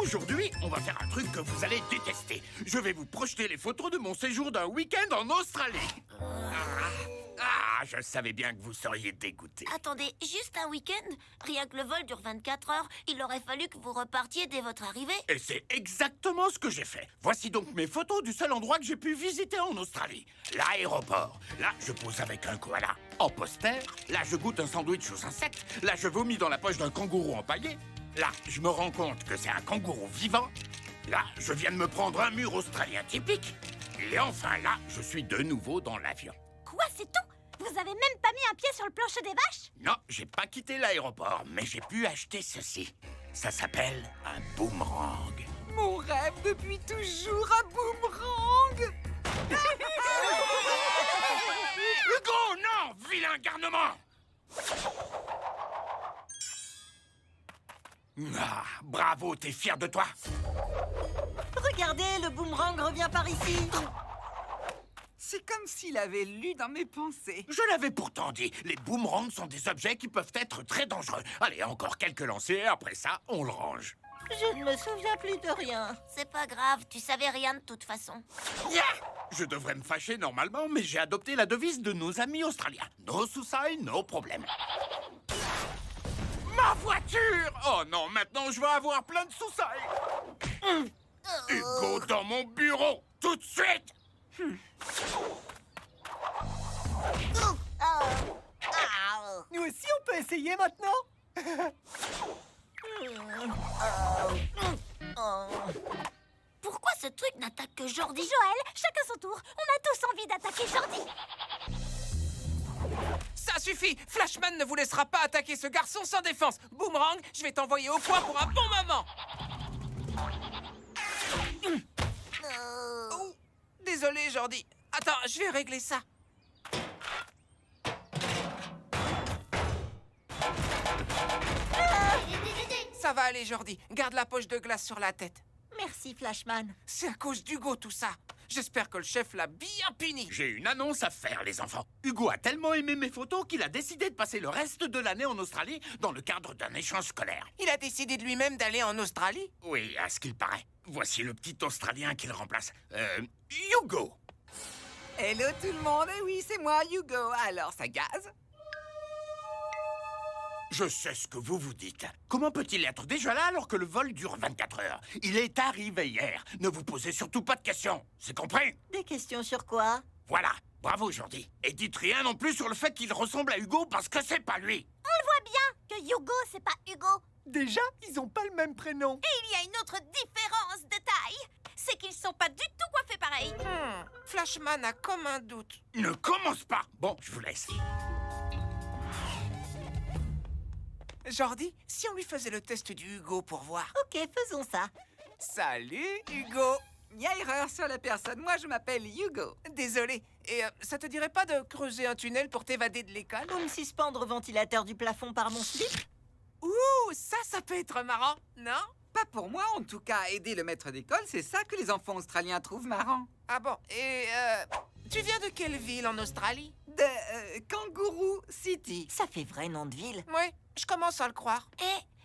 Aujourd'hui, on va faire un truc que vous allez détester. Je vais vous projeter les photos de mon séjour d'un week-end en Australie. Je savais bien que vous seriez dégoûtés. Attendez, juste un week-end? Rien que le vol dure 24 heures, il aurait fallu que vous repartiez dès votre arrivée. Et c'est exactement ce que j'ai fait. Voici donc mes photos du seul endroit que j'ai pu visiter en Australie. L'aéroport. Là, je pose avec un koala. En poster. Là, je goûte un sandwich aux insectes. Là, je vomis dans la poche d'un kangourou empaillé. Là, je me rends compte que c'est un kangourou vivant. Là, je viens de me prendre un mur australien typique. Et enfin, là, je suis de nouveau dans l'avion. Quoi, c'est tout? Vous avez même pas mis un pied sur le plancher des vaches? Non, j'ai pas quitté l'aéroport, mais j'ai pu acheter ceci. Ça s'appelle un boomerang. Mon rêve depuis toujours, un boomerang. Hugo, non, vilain garnement! Bravo, t'es fier de toi? Regardez, le boomerang revient par ici. C'est comme s'il avait lu dans mes pensées. Je l'avais pourtant dit, les boomerangs sont des objets qui peuvent être très dangereux. Allez, encore quelques lancers, après ça, on le range. Je ne me souviens plus de rien. C'est pas grave, tu savais rien de toute façon. Yeah! Je devrais me fâcher normalement, mais j'ai adopté la devise de nos amis australiens. No suicide, no problème. Ma voiture! Oh non, maintenant je vais avoir plein de suicides. Hugo dans mon bureau, tout de suite! Nous aussi, on peut essayer maintenant. Pourquoi ce truc n'attaque que Jordi? Joël, chacun son tour. On a tous envie d'attaquer Jordi. Ça suffit! Flashman ne vous laissera pas attaquer ce garçon sans défense. Boomerang, je vais t'envoyer au coin pour un bon moment. Oh, désolé, Jordi. Attends, je vais régler ça. Ça va aller, Jordi. Garde la poche de glace sur la tête. Merci, Flashman. C'est à cause d'Hugo, tout ça. J'espère que le chef l'a bien puni. J'ai une annonce à faire, les enfants. Hugo a tellement aimé mes photos qu'il a décidé de passer le reste de l'année en Australie dans le cadre d'un échange scolaire. Il a décidé de lui-même d'aller en Australie? Oui, à ce qu'il paraît. Voici le petit Australien qu'il remplace. Hugo! Hello tout le monde, et oui, c'est moi, Hugo. Alors, ça gaze? Je sais ce que vous vous dites. Comment peut-il être déjà là alors que le vol dure 24 heures? Il est arrivé hier. Ne vous posez surtout pas de questions. C'est compris? Des questions sur quoi? Voilà. Bravo, Jordi. Et dites rien non plus sur le fait qu'il ressemble à Hugo parce que c'est pas lui. On le voit bien que Hugo, c'est pas Hugo. Déjà, ils ont pas le même prénom. Et il y a une autre différence de taille. C'est qu'ils sont pas du tout coiffés pareil. Flashman a comme un doute. Ne commence pas. Bon, je vous laisse. Jordi, si on lui faisait le test du Hugo pour voir. Ok, faisons ça. Salut, Hugo. Il y a erreur sur la personne. Moi, je m'appelle Hugo. Désolé. Et ça te dirait pas de creuser un tunnel pour t'évader de l'école? Pour me suspendre au ventilateur du plafond par mon slip? Ouh, ça peut être marrant, non? Pas pour moi, en tout cas. Aider le maître d'école, c'est ça que les enfants australiens trouvent marrant. Ah bon, et tu viens de quelle ville en Australie? De Kangaroo City. Ça fait vrai nom de ville. Oui, je commence à le croire.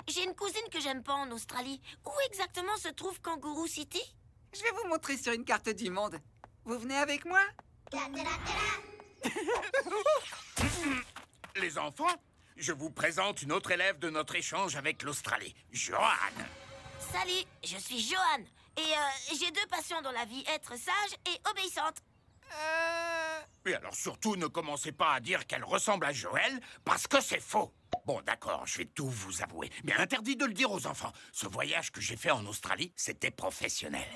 J'ai une cousine que j'aime pas en Australie. Où exactement se trouve Kangaroo City? Je vais vous montrer sur une carte du monde. Vous venez avec moi? Les enfants, je vous présente une autre élève de notre échange avec l'Australie, Johan. Salut, je suis Johan. Et j'ai deux passions dans la vie, être sage et obéissante. Et alors surtout, ne commencez pas à dire qu'elle ressemble à Joël, parce que c'est faux. Bon, d'accord, je vais tout vous avouer, mais interdit de le dire aux enfants. Ce voyage que j'ai fait en Australie, c'était professionnel.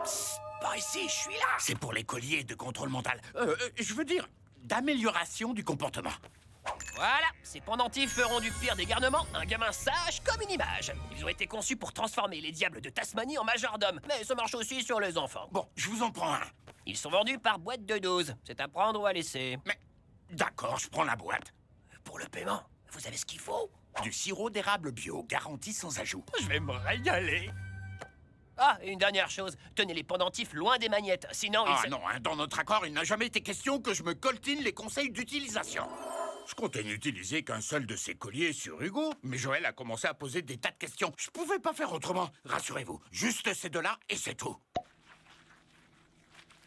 Psst, par ici, je suis là. C'est pour les colliers de contrôle mental. Je veux dire, d'amélioration du comportement. Voilà, ces pendentifs feront du pire des garnements un gamin sage comme une image. Ils ont été conçus pour transformer les diables de Tasmanie en majordome, mais ça marche aussi sur les enfants. Bon, je vous en prends un. Ils sont vendus par boîte de 12. C'est à prendre ou à laisser. Mais, d'accord, je prends la boîte. Pour le paiement, vous avez ce qu'il faut? Du sirop d'érable bio, garanti sans ajout. Je vais me régaler. Ah, et une dernière chose, tenez les pendentifs loin des magnettes, sinon Ah non, hein, dans notre accord, il n'a jamais été question que je me coltine les conseils d'utilisation. Je comptais n'utiliser qu'un seul de ces colliers sur Hugo, mais Joël a commencé à poser des tas de questions. Je pouvais pas faire autrement, rassurez-vous. Juste ces deux-là et c'est tout.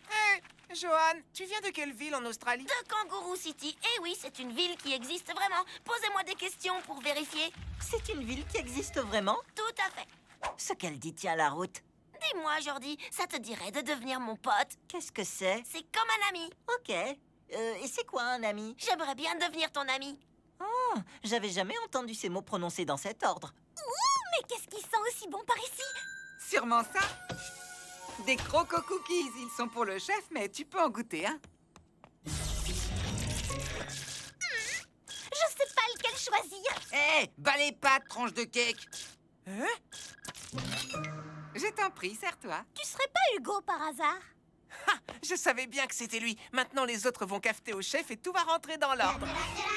Hé, Johan, tu viens de quelle ville en Australie? De Kangaroo City. Eh oui, c'est une ville qui existe vraiment. Posez-moi des questions pour vérifier. C'est une ville qui existe vraiment? Tout à fait. Ce qu'elle dit tient la route. Dis-moi, Jordi, ça te dirait de devenir mon pote? Qu'est-ce que c'est? C'est comme un ami. Ok. Et c'est quoi un ami? J'aimerais bien devenir ton ami. Oh, j'avais jamais entendu ces mots prononcés dans cet ordre. Mais qu'est-ce qui sent aussi bon par ici? Sûrement ça. Des croco cookies, ils sont pour le chef, mais tu peux en goûter, hein. Je sais pas lequel choisir. Hé, bas les pattes, tranche de cake. Hein? Je t'en prie, sers-toi. Tu serais pas Hugo par hasard? Ha! Je savais bien que c'était lui. Maintenant, les autres vont cafeter au chef et tout va rentrer dans l'ordre.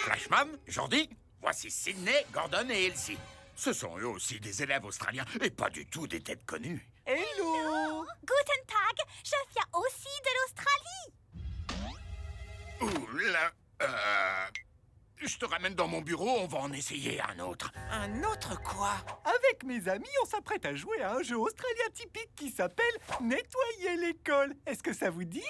Flashman, Jordi, voici Sydney, Gordon et Elsie. Ce sont eux aussi des élèves australiens et pas du tout des têtes connues. Hello! Guten Tag, je viens aussi de l'Australie. Ouh là, je te ramène dans mon bureau, on va en essayer un autre. Un autre quoi? Avec mes amis, on s'apprête à jouer à un jeu australien typique qui s'appelle Nettoyer l'école. Est-ce que ça vous dit?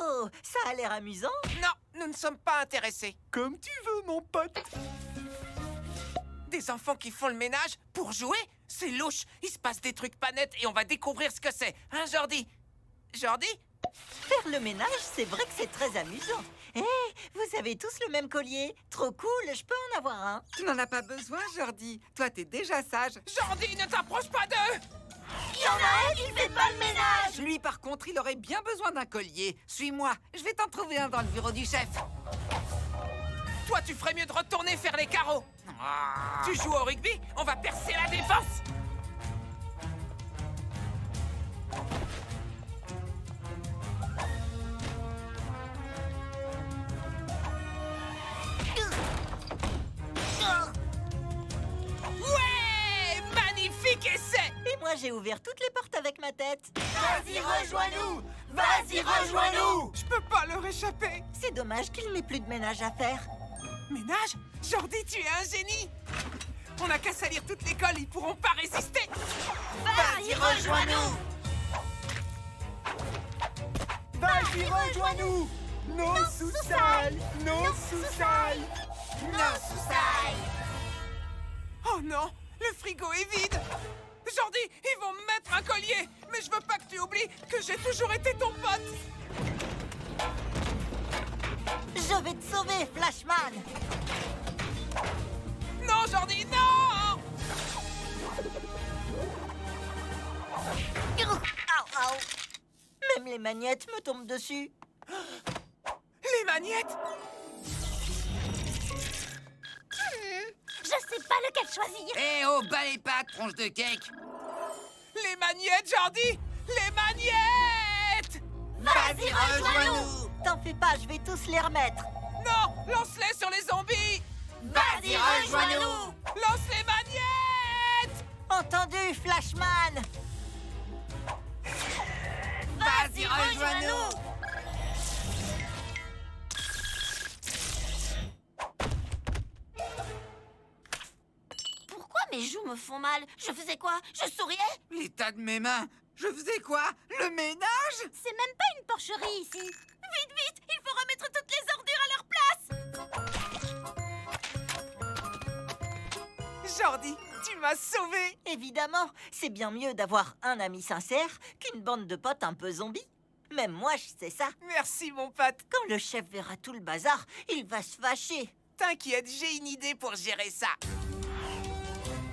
Oh, ça a l'air amusant. Non, nous ne sommes pas intéressés. Comme tu veux, mon pote. Des enfants qui font le ménage pour jouer? C'est louche. Il se passe des trucs pas nets et on va découvrir ce que c'est. Hein, Jordi? Jordi? Faire le ménage, c'est vrai que c'est très amusant. Hé, vous avez tous le même collier. Trop cool, je peux en avoir un. Tu n'en as pas besoin, Jordi. Toi, t'es déjà sage. Jordi, ne t'approche pas d'eux! Il y en a un qui fait pas le ménage. Lui, par contre, il aurait bien besoin d'un collier. Suis-moi, je vais t'en trouver un dans le bureau du chef. Toi, tu ferais mieux de retourner faire les carreaux. Ah. Tu joues au rugby? On va percer la défense. Ouais! Magnifique essai! Et moi, j'ai ouvert toutes les portes avec ma tête. Vas-y, rejoins-nous. Vas-y, rejoins-nous. Je peux pas leur échapper. C'est dommage qu'il n'ait plus de ménage à faire. Ménage? Jordi, tu es un génie! On n'a qu'à salir toute l'école, ils pourront pas résister! Vas-y, rejoins-nous. Vas-y, rejoins-nous! Nos sous-salles! Nos sous-salles! Nos sous-salles. Oh non! Le frigo est vide! Jordi, ils vont me mettre un collier! Mais je veux pas que tu oublies que j'ai toujours été ton pote! Je vais te sauver, Flashman. Non, Jordi, non! Au, au. Même les magnettes me tombent dessus. Les magnettes! Je sais pas lequel choisir. Hé, oh, bas les pattes, tranche de cake. Les magnettes, Jordi! Les magnettes! Vas-y, rejoins-nous. T'en fais pas, je vais tous les remettre. Non! Lance-les sur les zombies! Vas-y, rejoins-nous. Lance les magnettes! Entendu, Flashman. Vas-y, rejoins-nous. Pourquoi mes joues me font mal? Je faisais quoi? Je souriais? L'état de mes mains. Je faisais quoi? Le ménage? C'est même pas une porcherie ici. Vite, vite, il faut remettre toutes les ordures à leur place. Jordi, tu m'as sauvé! Évidemment, c'est bien mieux d'avoir un ami sincère qu'une bande de potes un peu zombies. Même moi, je sais ça. Merci, mon pote. Quand le chef verra tout le bazar, il va se fâcher. T'inquiète, j'ai une idée pour gérer ça.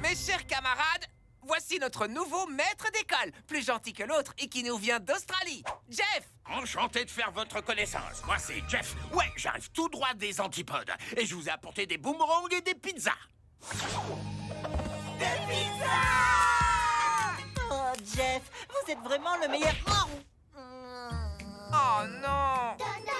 Mes chers camarades, voici notre nouveau maître d'école, plus gentil que l'autre et qui nous vient d'Australie. Jeff! Enchanté de faire votre connaissance. Moi, c'est Jeff. Ouais, j'arrive tout droit des antipodes. Et je vous ai apporté des boomerangs et des pizzas. Oh, Jeff, vous êtes vraiment le meilleur. Oh non! Donna,